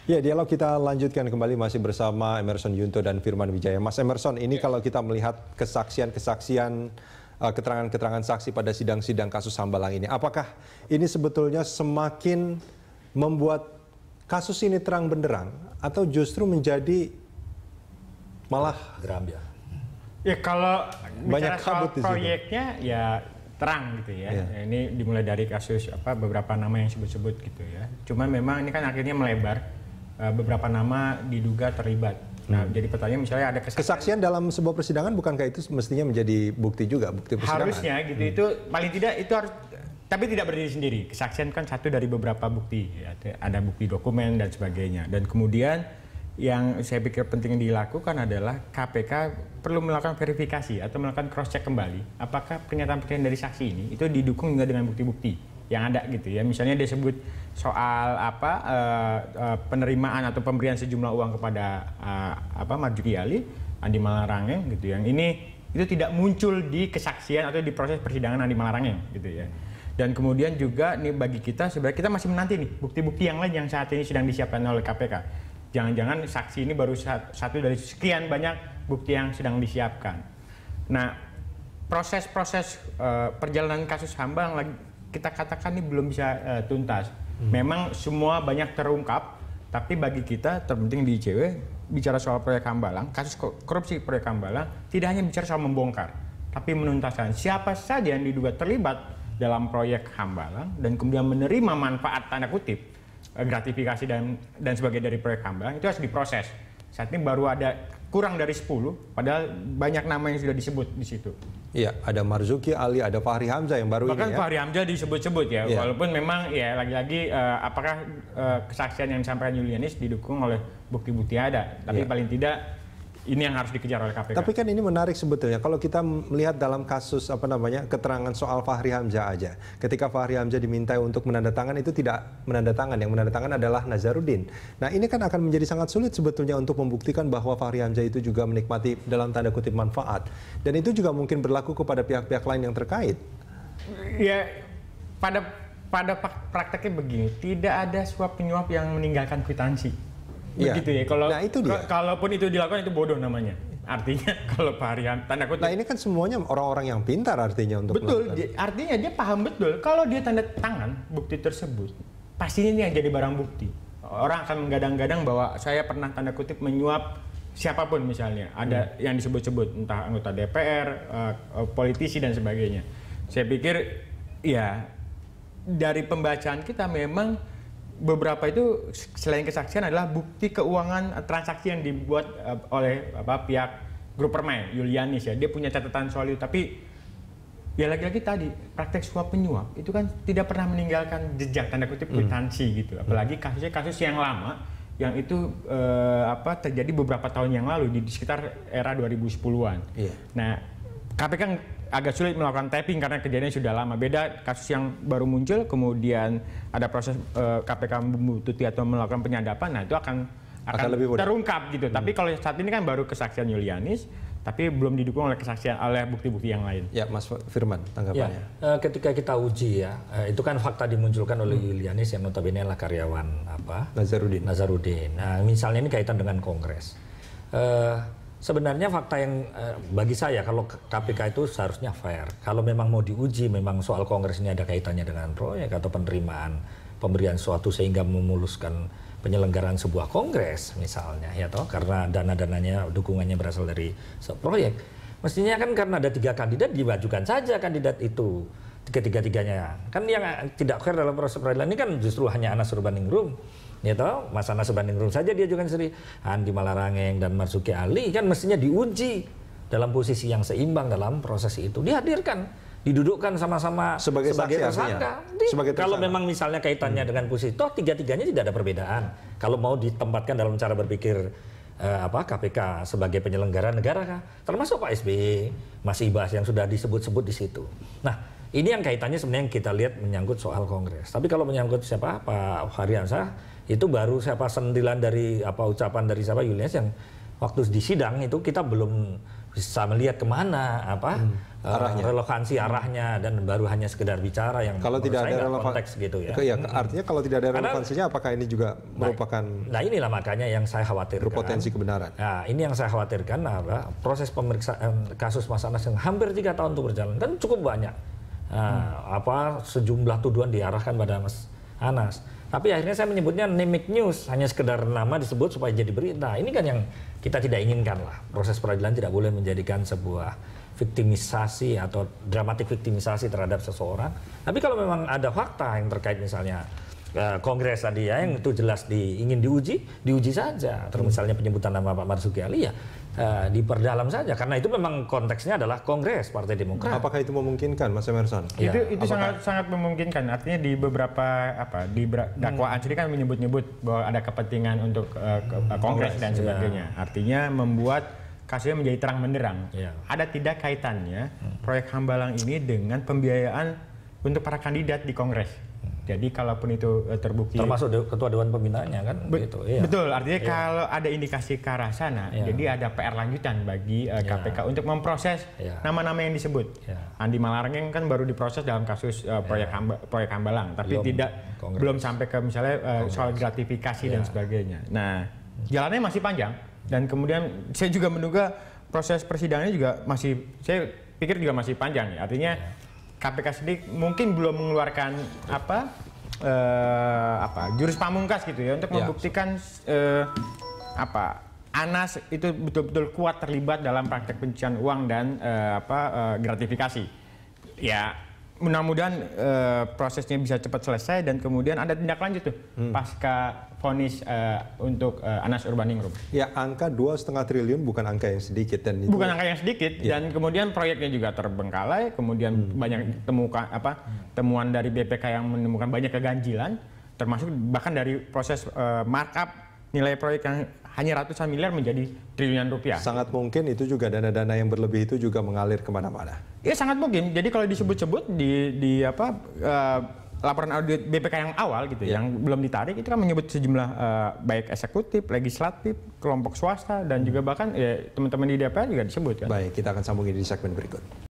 Ya, dialog kita lanjutkan kembali masih bersama Emerson Yunto dan Firman Wijaya. Mas Emerson, ini kalau kita melihat kesaksian-kesaksian, keterangan-keterangan saksi pada sidang-sidang kasus Hambalang ini, apakah ini sebetulnya semakin membuat kasus ini terang benderang atau justru menjadi malah geram ya? Ya kalau banyak bicara soal kabut di situ. proyeknya ya terang gitu ya. Iya. Ini dimulai dari kasus beberapa nama yang disebut-sebut gitu ya. Cuma memang ini kan akhirnya melebar. Beberapa nama diduga terlibat. Nah, jadi pertanyaan misalnya ada kesaksian dalam sebuah persidangan, bukankah itu mestinya menjadi bukti juga, bukti persidangan? Harusnya gitu, itu paling tidak itu harus, tapi tidak berdiri sendiri. Kesaksian kan satu dari beberapa bukti, ya. Ada bukti dokumen dan sebagainya. Dan kemudian yang saya pikir penting dilakukan adalah KPK perlu melakukan verifikasi atau melakukan cross check kembali apakah pernyataan-pernyataan dari saksi ini itu didukung juga dengan bukti-bukti yang ada gitu ya. Misalnya dia sebut soal penerimaan atau pemberian sejumlah uang kepada Marzuki Ali, Andi Malarangeng gitu, yang ini itu tidak muncul di kesaksian atau di proses persidangan Andi Malarangeng gitu ya. Dan kemudian juga nih bagi kita sebenarnya kita masih menanti nih bukti-bukti yang lain yang saat ini sedang disiapkan oleh KPK. Jangan-jangan saksi ini baru satu dari sekian banyak bukti yang sedang disiapkan. Nah, proses-proses perjalanan kasus Hambalang lagi kita katakan ini belum bisa tuntas. Memang semua banyak terungkap, tapi bagi kita terpenting di ICW bicara soal proyek Hambalang, kasus korupsi proyek Hambalang tidak hanya bicara soal membongkar, tapi menuntaskan siapa saja yang diduga terlibat dalam proyek Hambalang dan kemudian menerima manfaat tanda kutip gratifikasi dan sebagainya dari proyek Hambalang itu harus diproses. Saat ini baru ada kurang dari 10, padahal banyak nama yang sudah disebut di situ. Iya, ada Marzuki Ali, ada Fahri Hamzah yang baru bahkan ini ya. Fahri Hamzah disebut-sebut ya, Iya. Walaupun memang ya lagi-lagi apakah kesaksian yang disampaikan Julianis didukung oleh bukti-bukti ada, tapi Iya. paling tidak ini yang harus dikejar oleh KPK. Tapi kan ini menarik sebetulnya kalau kita melihat dalam kasus keterangan soal Fahri Hamzah aja. Ketika Fahri Hamzah diminta untuk menandatangan itu tidak menandatangan, yang menandatangan adalah Nazarudin. Nah, ini kan akan menjadi sangat sulit sebetulnya untuk membuktikan bahwa Fahri Hamzah itu juga menikmati dalam tanda kutip manfaat. Dan itu juga mungkin berlaku kepada pihak-pihak lain yang terkait. Ya, pada prakteknya begini, tidak ada suap penyuap yang meninggalkan kwitansi. Begitu ya. Kalau nah, itu dia. Kalaupun itu dilakukan itu bodoh namanya. Artinya kalau Pak Harian tanda kutip. Nah, ini kan semuanya orang-orang yang pintar artinya untuk betul. Artinya dia paham betul kalau dia tanda tangan bukti tersebut, pastinya ini yang jadi barang bukti. Orang akan menggadang-gadang bahwa saya pernah tanda kutip menyuap siapapun misalnya. Ada yang disebut-sebut entah anggota DPR, politisi dan sebagainya. Saya pikir ya dari pembacaan kita memang beberapa itu selain kesaksian adalah bukti keuangan transaksi yang dibuat oleh pihak grup Permai, Julianis ya. Dia punya catatan soal itu, tapi ya lagi-lagi tadi praktek suap penyuap itu kan tidak pernah meninggalkan jejak tanda kutip kwitansi gitu. Apalagi kasus yang lama yang itu terjadi beberapa tahun yang lalu di sekitar era 2010-an. Iya. Nah, KPK agak sulit melakukan tapping karena kejadiannya sudah lama. Beda kasus yang baru muncul, kemudian ada proses KPK membuntuti atau melakukan penyadapan, nah itu akan lebih mudah terungkap gitu. Tapi kalau saat ini kan baru kesaksian Julianis, tapi belum didukung oleh bukti-bukti yang lain. Ya, Mas Firman, tanggapannya. Ya, ketika kita uji ya, itu kan fakta dimunculkan oleh Julianis yang notabene adalah karyawan Nazarudin. Nah, misalnya ini kaitan dengan Kongres. Sebenarnya fakta yang bagi saya kalau KPK itu seharusnya fair. Kalau memang mau diuji, memang soal Kongres ini ada kaitannya dengan proyek atau penerimaan pemberian suatu sehingga memuluskan penyelenggaraan sebuah Kongres misalnya ya toh, karena dana-dananya dukungannya berasal dari proyek. Mestinya kan karena ada 3 kandidat dimajukan saja kandidat itu ketiga-tiganya. Kan yang tidak fair dalam proses peradilan ini kan justru hanya Anas Urbaningrum. Ya toh, Mas Anas Urbaningrum saja dia juga sendiri, Andi Malarangeng dan Marzuki Ali kan mestinya diuji dalam posisi yang seimbang dalam proses itu. Dihadirkan, didudukkan sama-sama sebagai tersangka. Kalau memang misalnya kaitannya dengan posisi, toh tiga-tiganya tidak ada perbedaan. Kalau mau ditempatkan dalam cara berpikir KPK sebagai penyelenggara negara, termasuk Pak SBY, Mas Ibas yang sudah disebut-sebut di situ. Nah, ini yang kaitannya sebenarnya yang kita lihat menyangkut soal Kongres. Tapi kalau menyangkut Pak Fahri Hamzah, itu baru sentilan dari ucapan dari Julianis yang waktu di sidang itu kita belum bisa melihat kemana relevansi arahnya dan baru hanya sekedar bicara yang kalau tidak ada konteks gitu ya. Artinya kalau tidak ada relevansinya apakah ini juga merupakan inilah makanya yang saya khawatirkan. Berpotensi kebenaran. Nah, ini yang saya khawatirkan proses pemeriksaan kasus Mas Anas yang hampir 3 tahun itu berjalan kan cukup banyak. Sejumlah tuduhan diarahkan pada Mas Anas. Tapi akhirnya saya menyebutnya nemik news, hanya sekedar nama disebut supaya jadi berita. Ini kan yang kita tidak inginkan lah. Proses peradilan tidak boleh menjadikan sebuah viktimisasi atau dramatik viktimisasi terhadap seseorang. Tapi kalau memang ada fakta yang terkait misalnya Kongres tadi ya, yang itu jelas ingin diuji saja. Terus misalnya penyebutan nama Pak Marzuki Ali ya diperdalam saja. Karena itu memang konteksnya adalah Kongres Partai Demokrat. Apakah itu memungkinkan, Mas Emerson? Ya, itu sangat memungkinkan. Artinya di beberapa dakwaan sendiri kan menyebut-nyebut bahwa ada kepentingan untuk Kongres dan sebagainya. Artinya membuat kasusnya menjadi terang benderang. Ada tidak kaitannya proyek Hambalang ini dengan pembiayaan untuk para kandidat di Kongres. Jadi kalaupun itu terbukti, termasuk ketua dewan pembinaannya kan gitu. Betul, artinya kalau ada indikasi ke arah sana, jadi ada PR lanjutan bagi KPK untuk memproses nama-nama yang disebut. Andi Malarangeng kan baru diproses dalam kasus proyek Hambalang, tapi belum sampai ke misalnya soal gratifikasi dan sebagainya. Nah, jalannya masih panjang. Dan kemudian saya juga menduga proses persidangannya juga saya pikir juga masih panjang ya. Artinya KPK sendiri mungkin belum mengeluarkan jurus pamungkas gitu ya untuk membuktikan Anas itu betul-betul kuat terlibat dalam praktek pencucian uang dan gratifikasi. Ya, mudah-mudahan prosesnya bisa cepat selesai dan kemudian ada tindak lanjut tuh pasca vonis untuk Anas Urbaningrum. Ya, angka 2,5 triliun bukan angka yang sedikit dan itu bukan angka yang sedikit dan kemudian proyeknya juga terbengkalai, kemudian banyak temuan dari BPK yang menemukan banyak keganjilan, termasuk bahkan dari proses markup nilai proyek yang hanya ratusan miliar menjadi triliunan rupiah. Sangat mungkin itu juga dana-dana yang berlebih itu juga mengalir kemana-mana. Ya sangat mungkin. Jadi kalau disebut-sebut di laporan audit BPK yang awal gitu, yang belum ditarik itu kan menyebut sejumlah baik eksekutif, legislatif, kelompok swasta dan juga bahkan teman-teman di DPR juga disebut kan. Baik, kita akan sambungin di segmen berikut.